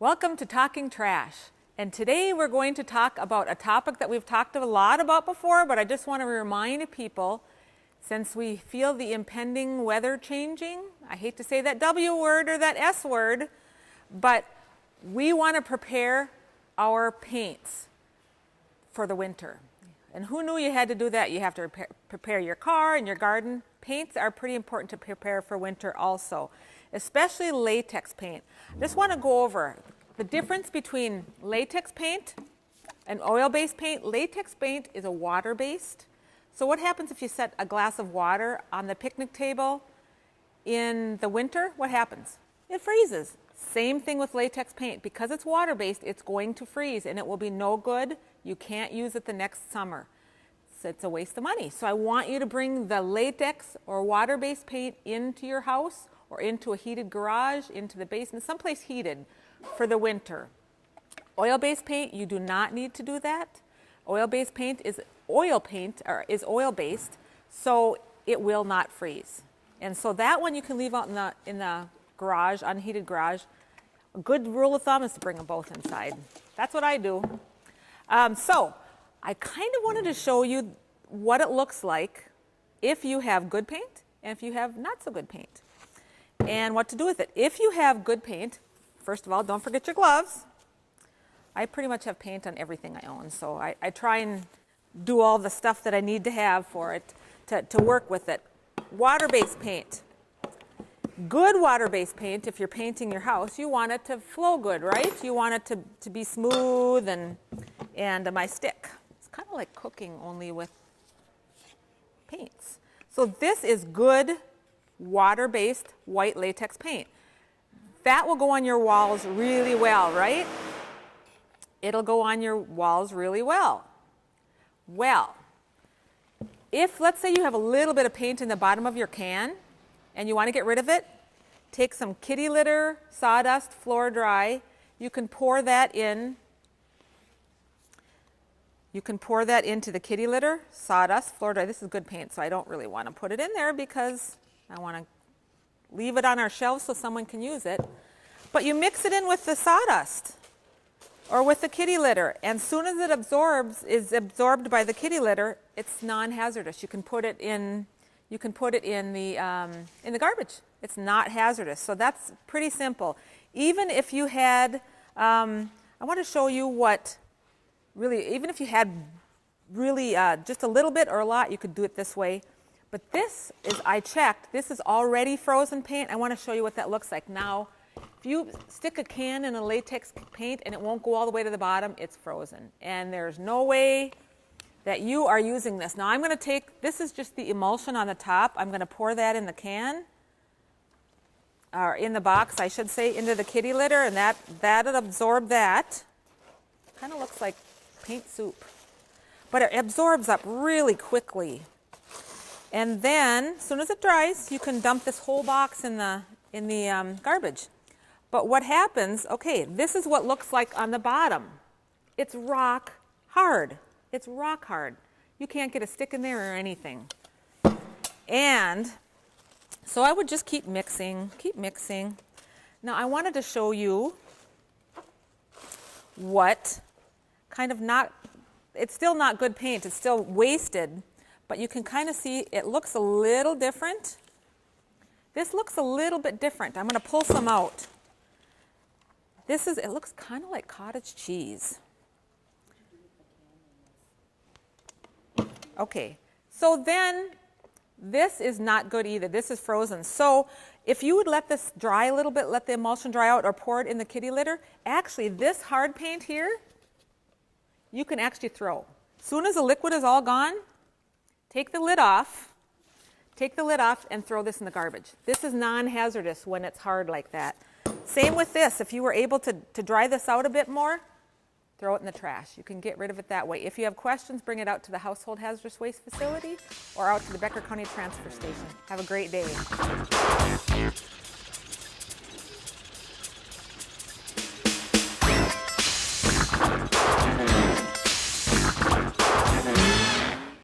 Welcome to Talking Trash. And today we're going to talk about a topic that we've talked a lot about before, but I just want to remind people, since we feel the impending weather changing, I hate to say that W word or that S word, but we want to prepare our paints for the winter. And who knew you had to do that? You have to prepare your car and your garden. Paints are pretty important to prepare for winter also, especially latex paint. I just want to go over the difference between latex paint and oil-based paint. Latex paint is a water-based. So what happens if you set a glass of water on the picnic table in the winter? What happens? It freezes. Same thing with latex paint. Because it's water-based, it's going to freeze and it will be no good. You can't use it the next summer. So it's a waste of money. So I want you to bring the latex or water-based paint into your house or into a heated garage, into the basement, someplace heated for the winter. Oil-based paint, you do not need to do that. Oil-based paint is oil-based, so it will not freeze. And so that one you can leave out in the garage, unheated garage. A good rule of thumb is to bring them both inside. That's what I do. So I kind of wanted to show you what it looks like if you have good paint and if you have not so good paint, and what to do with it. If you have good paint, first of all, don't forget your gloves. I pretty much have paint on everything I own, so I try and do all the stuff that I need to have for it to work with it. Water-based paint. Good water-based paint, if you're painting your house, you want it to flow good, right? You want it to be smooth and my stick. It's kind of like cooking, only with paints. So this is good water-based white latex paint. That will go on your walls really well, right? It'll go on your walls really well. Well, if let's say you have a little bit of paint in the bottom of your can and you want to get rid of it, take some kitty litter, sawdust, floor dry. You can pour that in. You can pour that into the kitty litter, sawdust, floor dry. This is good paint, so I don't really want to put it in there because I want to leave it on our shelves so someone can use it. But you mix it in with the sawdust or with the kitty litter, and as soon as it is absorbed by the kitty litter, it's non-hazardous. You can put it in. You can put it in the garbage. It's not hazardous. So that's pretty simple. Even if you had, I want to show you what really, even if you had really just a little bit or a lot, you could do it this way. But this is, I checked, this is already frozen paint. I want to show you what that looks like. Now, if you stick a can in a latex paint and it won't go all the way to the bottom, it's frozen. And there's no way that you are using this. Now I'm going to take, this is just the emulsion on the top. I'm going to pour that in the can, or in the box, I should say, into the kitty litter, and that'll absorb that. Kind of looks like paint soup. But it absorbs up really quickly. And then, as soon as it dries, you can dump this whole box in the garbage. But what happens, okay, this is what looks like on the bottom. It's rock hard. It's rock hard. You can't get a stick in there or anything. And so I would just keep mixing, keep mixing. Now I wanted to show you what kind of not, it's still not good paint. It's still wasted, but you can kind of see it looks a little different. This looks a little bit different. I'm going to pull some out. It looks kind of like cottage cheese. Okay, so then this is not good either. This is frozen. So if you would let this dry a little bit, let the emulsion dry out or pour it in the kitty litter, actually this hard paint here, you can actually throw. As soon as the liquid is all gone, take the lid off and throw this in the garbage. This is non-hazardous when it's hard like that. Same with this. If you were able to dry this out a bit more, throw it in the trash. You can get rid of it that way. If you have questions, bring it out to the Household Hazardous Waste Facility or out to the Becker County Transfer Station. Have a great day.